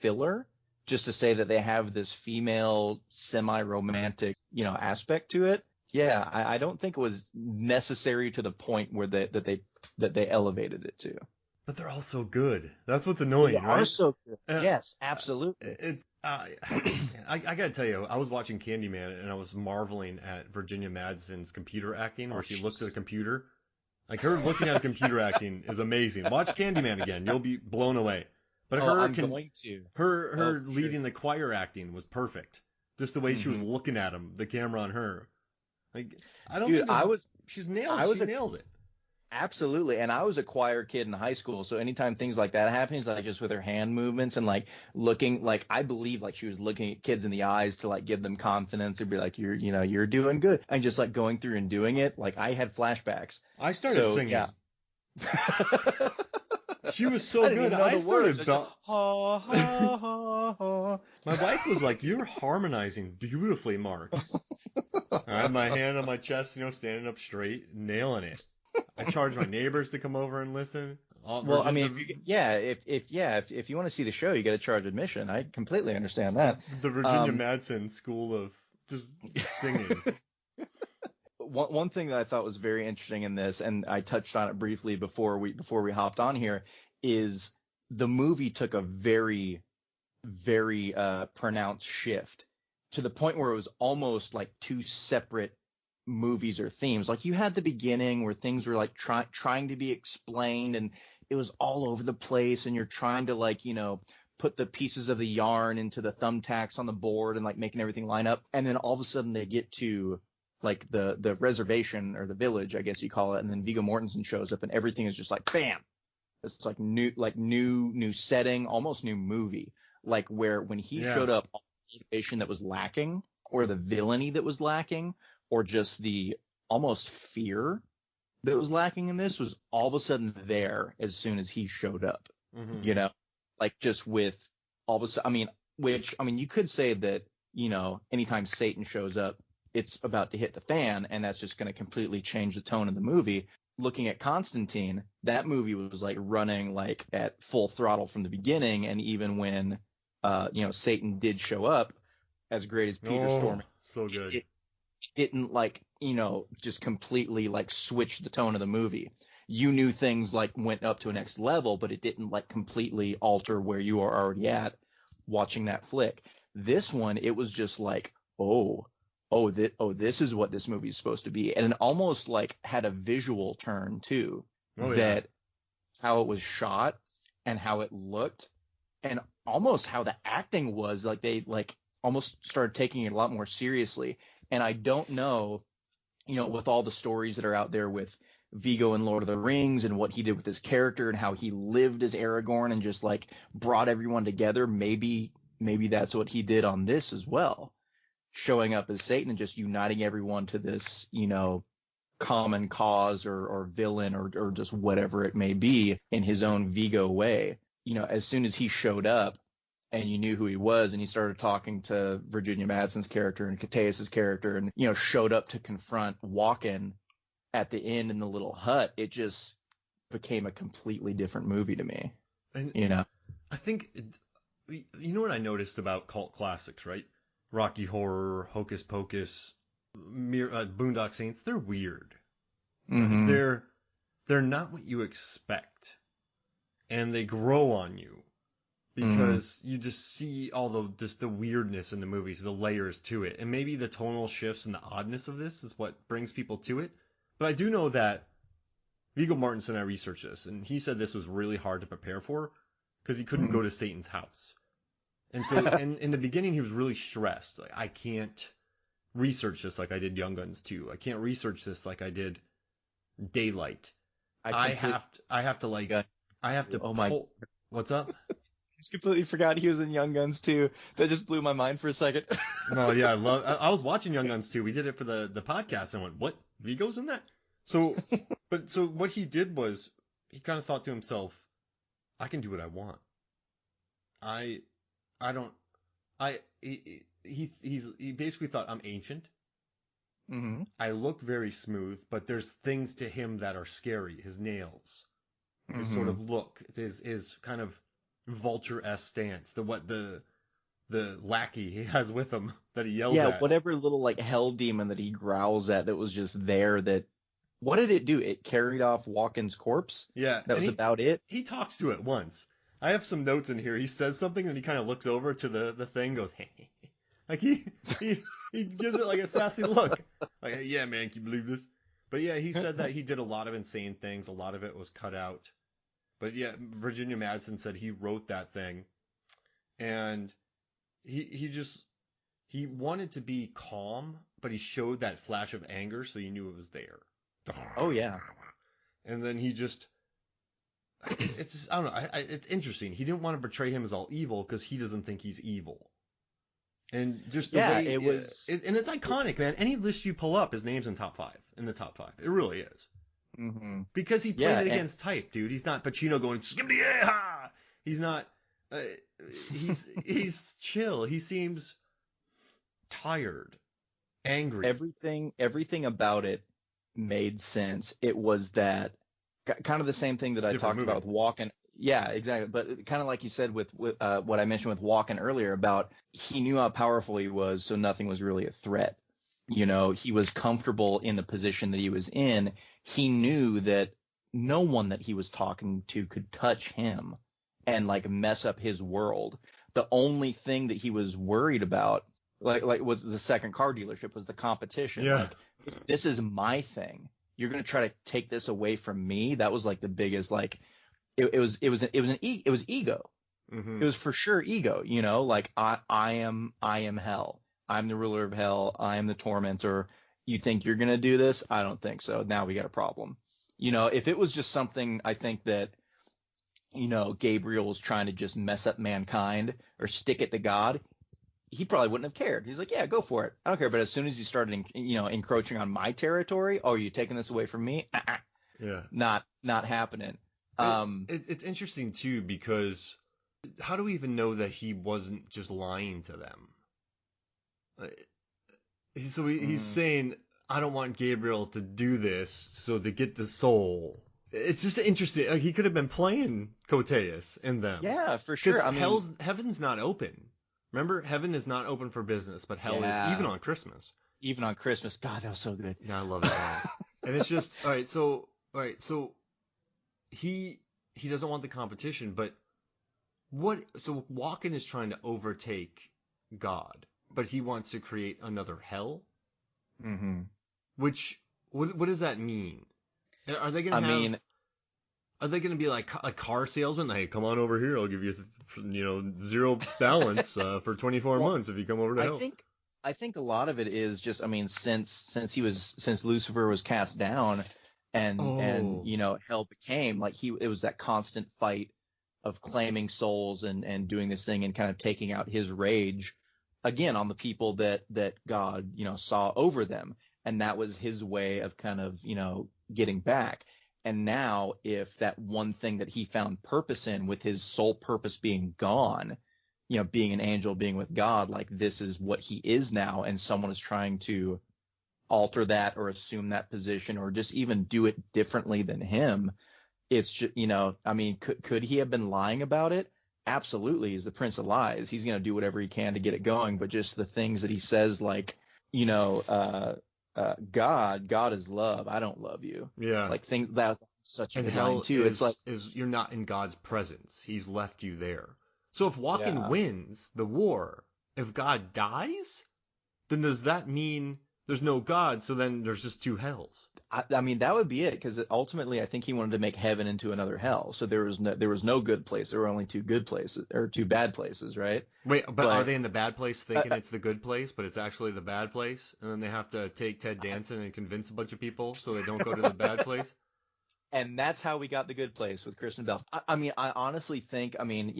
filler just to say that they have this female semi-romantic, aspect to it. Yeah, I don't think it was necessary to the point where that they elevated it to. But they're all so good. That's what's annoying, They right? are so good. Yes, absolutely. I gotta tell you, I was watching Candyman and I was marveling at Virginia Madsen's computer acting, where she looks at a computer. Like, her looking at a computer acting is amazing. Watch Candyman again; you'll be blown away. But her leading the choir acting was perfect. Just the way she was looking at him, the camera on her. Like, I don't think she nails it. Absolutely. And I was a choir kid in high school, so anytime things like that happen, it's like just with her hand movements and like looking, like I believe like she was looking at kids in the eyes to like give them confidence and be like, you're doing good. And just like going through and doing it, like I had flashbacks. I started singing. Yeah. She was so good. I started ha ha ha ha. My wife was like, "You're harmonizing beautifully, Mark." I had my hand on my chest, standing up straight, nailing it. I charged my neighbors to come over and listen. Well, I mean, if you want to see the show, you got to charge admission. I completely understand that. The Virginia Madsen School of just singing. One thing that I thought was very interesting in this, and I touched on it briefly before we hopped on here, is the movie took a very, very pronounced shift to the point where it was almost like two separate movies or themes. Like, you had the beginning where things were like trying to be explained, and it was all over the place, and you're trying to like, put the pieces of the yarn into the thumbtacks on the board and like making everything line up. And then all of a sudden they get to like the reservation, or the village, I guess you call it, and then Viggo Mortensen shows up and everything is just like bam. It's like new setting, almost new movie. Like, where when he showed up, all the motivation that was lacking, or the villainy that was lacking, or just the almost fear that was lacking in this, was all of a sudden there as soon as he showed up. Mm-hmm. Like, just with all of a sudden, you could say that, anytime Satan shows up, it's about to hit the fan, and that's just going to completely change the tone of the movie. Looking at Constantine, that movie was like running like at full throttle from the beginning, and even when Satan did show up, as great as Peter Storm, so good. It didn't like, just completely like switch the tone of the movie. You knew things like went up to a next level, but it didn't like completely alter where you are already at watching that flick. This one, it was just like, this is what this movie is supposed to be. And it almost like had a visual turn too, that how it was shot and how it looked and almost how the acting was. Like, they like almost started taking it a lot more seriously. And I don't know, with all the stories that are out there with Viggo and Lord of the Rings and what he did with his character and how he lived as Aragorn and just like brought everyone together, maybe that's what he did on this as well. Showing up as Satan and just uniting everyone to this, common cause or villain or just whatever it may be in his own Viggo way. As soon as he showed up and you knew who he was, and he started talking to Virginia Madsen's character and Koteas' character, and, showed up to confront Walken at the end in the little hut, it just became a completely different movie to me. And I think, what I noticed about cult classics, right? Rocky Horror, Hocus Pocus, Boondock Saints, they're weird. Mm-hmm. They're not what you expect. And they grow on you because you just see all the weirdness in the movies, the layers to it. And maybe the tonal shifts and the oddness of this is what brings people to it. But I do know that Viggo Mortensen, I researched this, and he said this was really hard to prepare for because he couldn't go to Satan's house. And so in the beginning, he was really stressed. Like, I can't research this like I did Young Guns 2. I can't research this like I did Daylight. I have to. Oh my! What's up? I just completely forgot he was in Young Guns 2. That just blew my mind for a second. Oh yeah, I was watching Young Guns 2. We did it for the podcast, and I went, "What? Viggo's in that?" So what he did was he kind of thought to himself, "I can do what I want. He basically thought, I'm ancient. Mm-hmm. I look very smooth, but there's things to him that are scary. His nails, his sort of look, his kind of vulture-esque stance. The lackey he has with him that he yells Yeah, at. whatever little like hell demon that he growls at that was just there. That what did it do? It carried off Walken's corpse. Yeah, That and was about it. he talks to it once. I have some notes in here. He says something and he kind of looks over to the thing, goes, hey. Like he gives it like a sassy look. Like, yeah, man, can you believe this? But yeah, he said that he did a lot of insane things. A lot of it was cut out. But yeah, Virginia Madsen said he wrote that thing, and he wanted to be calm, but he showed that flash of anger, so you knew it was there. Oh yeah. And then he just, it's just, I don't know. It's interesting. He didn't want to portray him as all evil because he doesn't think he's evil. And just the way it was, and it's iconic, man. Any list you pull up, his name's in the top five. It really is. mm-hmm. Because he played it against type, dude. He's not Pacino going skibbity ha. He's not. He's chill. He seems tired, angry. Everything about it made sense. It was that kind of the same thing that I talked about with Walken. Yeah, exactly. But kind of like you said with what I mentioned with Walken earlier about he knew how powerful he was, so nothing was really a threat. You know, he was comfortable in the position that he was in. He knew that no one that he was talking to could touch him and like mess up his world. The only thing that he was worried about, like was the second car dealership, was the competition. Yeah. Like, this is my thing. You're going to try to take this away from me. That was like the biggest, like, it was ego. Mm-hmm. It was for sure ego, you know, like I am hell. I'm the ruler of hell. I am the tormentor. You think you're going to do this? I don't think so. Now we got a problem. You know, if it was just something, I think that, you know, Gabriel was trying to just mess up mankind or stick it to God, he probably wouldn't have cared. He's like, yeah, go for it. I don't care. But as soon as he started, encroaching on my territory, oh, you're taking this away from me? Yeah. Not happening. It's interesting too, because how do we even know that he wasn't just lying to them? So he's saying, I don't want Gabriel to do this, so to get the soul. It's just interesting. Like, he could have been playing Koteas in them. Yeah, for sure. I mean, heaven's not open. Remember, heaven is not open for business, but hell is, even on Christmas. Even on Christmas. God, that was so good. Yeah, I love that. And it's just, all right, so he doesn't want the competition, but so Walken is trying to overtake God, but he wants to create another hell? Mm-hmm. Which, what does that mean? Are they going to are they going to be like a car salesman? Hey, come on over here. I'll give you, zero balance for 24 months if you come over to hell. I think a lot of it is just, I mean, since Lucifer was cast down and hell became like it was that constant fight of claiming souls and doing this thing and kind of taking out his rage again on the people that God, saw over them. And that was his way of kind of, getting back. And now if that one thing that he found purpose in, with his sole purpose being gone, being an angel, being with God, like this is what he is now. And someone is trying to alter that or assume that position or just even do it differently than him. It's just, I mean, could he have been lying about it? Absolutely. He's the Prince of Lies. He's going to do whatever he can to get it going. But just the things that he says, like, God is love. I don't love you. Yeah. Like things that's such a good hell line too. It's like you're not in God's presence. He's left you there. So if Walken wins the war, if God dies, then does that mean there's no God? So then there's just two hells. I mean, that would be it, because ultimately I think he wanted to make heaven into another hell. So there was no good place. There were only two good places or two bad places, right? Wait, but are they in the bad place thinking it's the good place, but it's actually the bad place? And then they have to take Ted Danson and convince a bunch of people so they don't go to the bad place? And that's how we got the good place with Kristen Bell. I mean, I honestly think, we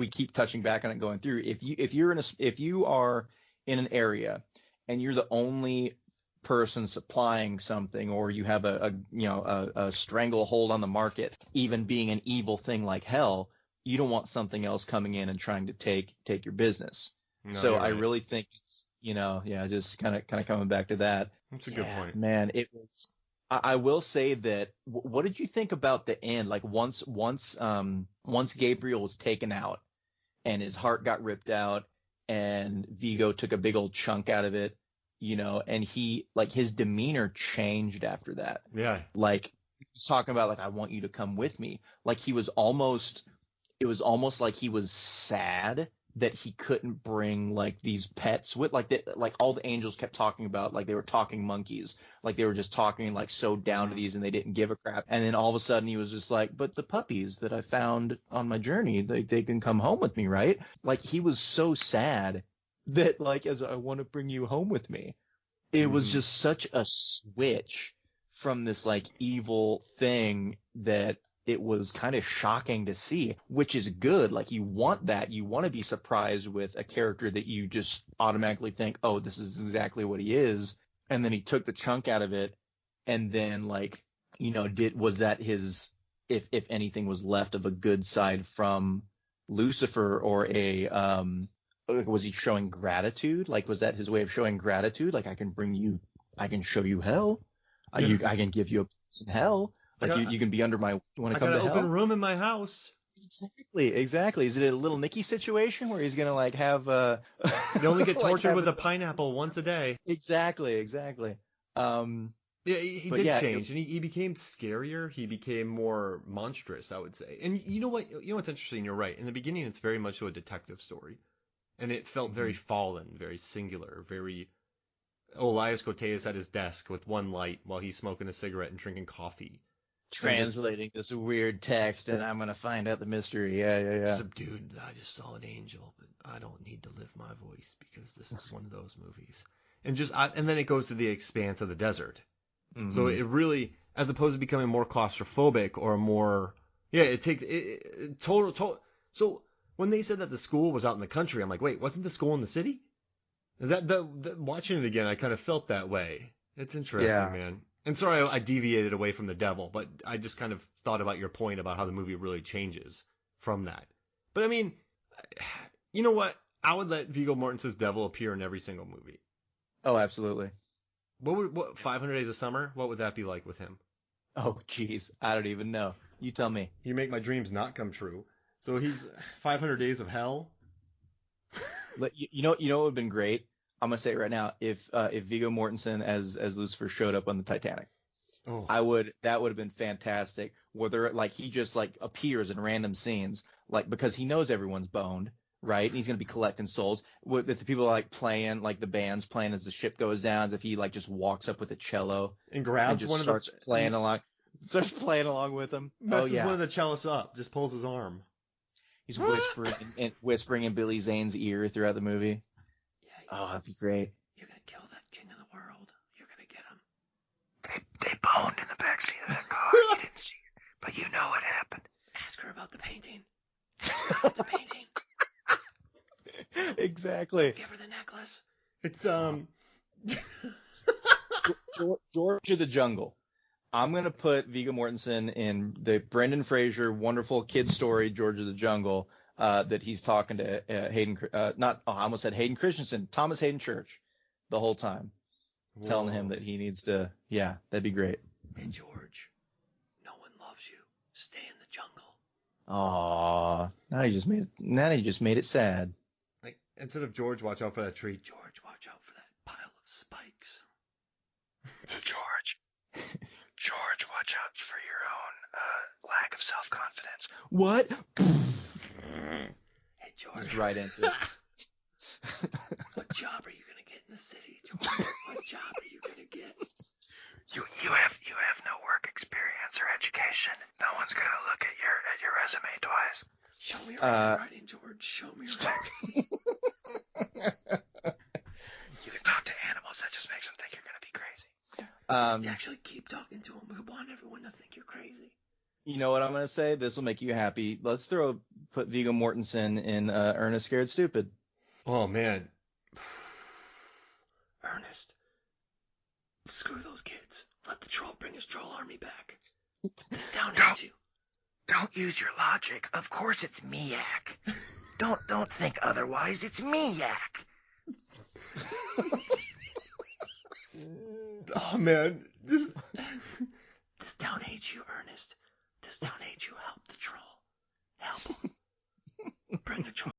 keep touching back on it going through. If you are in an area and you're the only person supplying something, or you have a stranglehold on the market, even being an evil thing like hell, you don't want something else coming in and trying to take your business. No, so I really think it's, just kind of coming back to that. That's a good point. Man, it was, I will say that. What did you think about the end? Like once Gabriel was taken out and his heart got ripped out, and Viggo took a big old chunk out of it, and he like his demeanor changed after that. Yeah. Like he's talking about like I want you to come with me. Like it was almost like he was sad that he couldn't bring like these pets with like all the angels kept talking about like they were talking monkeys, like they were just talking like so down to these and they didn't give a crap. And then all of a sudden he was just like, but the puppies that I found on my journey, they can come home with me, right? Like he was so sad that like as I want to bring you home with me. It was just such a switch from this like evil thing that it was kind of shocking to see, which is good. Like you want that. You want to be surprised with a character that you just automatically think, oh, this is exactly what he is. And then he took the chunk out of it. And then like, was that his, if anything was left of a good side from Lucifer or was he showing gratitude? Like, was that his way of showing gratitude? Like I can show you hell. I can give you a place in hell. Like you can be under my. You want to come to hell? I got an open room in my house. Exactly. Is it a little Nicky situation where he's gonna like have You only get tortured with a pineapple once a day. Exactly. Yeah, he did change, and he became scarier. He became more monstrous, I would say. And you know what? You know what's interesting? You're right. In the beginning, it's very much a detective story, and it felt very fallen, very singular, very. Elias Koteas at his desk with one light while he's smoking a cigarette and drinking coffee. Translating this weird text, and I'm gonna find out the mystery. Yeah. Subdued. I just saw an angel, but I don't need to lift my voice because this is one of those movies. And then it goes to the expanse of the desert. Mm-hmm. So it really, as opposed to becoming more claustrophobic or more, it takes total. So when they said that the school was out in the country, I'm like, wait, wasn't the school in the city? Watching it again, I kind of felt that way. It's interesting, man. And sorry, I deviated away from the devil, but I just kind of thought about your point about how the movie really changes from that. But I mean, you know what? I would let Viggo Mortensen's devil appear in every single movie. Oh, absolutely. What 500 Days of Summer? What would that be like with him? Oh, jeez, I don't even know. You tell me. You make my dreams not come true. So he's 500 Days of Hell. You know what would have been great? I'm gonna say it right now. If Viggo Mortensen as Lucifer showed up on the Titanic, that would have been fantastic. Whether like he just like appears in random scenes, like because he knows everyone's boned, right? And he's gonna be collecting souls. If the people are like playing, like the band's playing as the ship goes down, if he like just walks up with a cello and grabs and just starts playing along with them. Messes one of the cellists up, just pulls his arm. He's whispering in Billy Zane's ear throughout the movie. Oh, that'd be great. You're going to kill that king of the world. You're going to get him. They boned in the backseat of that car. You didn't see it, but you know what happened. Ask her about the painting. Exactly. Give her the necklace. It's, George of the Jungle. I'm going to put Viggo Mortensen in the Brendan Fraser wonderful kid story, George of the Jungle. That he's talking to I almost said Hayden Christensen, Thomas Hayden Church, the whole time, telling him that he needs to, that'd be great. Hey, George, no one loves you. Stay in the jungle. Aw, now he just made it sad. Like, instead of George, watch out for that tree, George, watch out for that pile of spikes. George, watch out for your own lack of self-confidence. What? Hey, George. Just right into it. What job are you going to get in the city, George? What job are you going to get? You have no work experience or education. No one's going to look at your resume twice. Show me your handwriting, George. Show me your handwriting. You can talk to animals. That just makes them think you're going to be crazy. You actually keep talking to them. We want everyone to think you're crazy. You know what I'm going to say? This will make you happy. Let's put Viggo Mortensen in Ernest Scared Stupid. Oh, man. Ernest. Screw those kids. Let the troll bring his troll army back. It's down at you. Don't use your logic. Of course it's Miak. Don't think otherwise. It's Miak. Oh, man. This town hates you, Ernest. This town hates you. Help the troll. Help him. Bring a troll.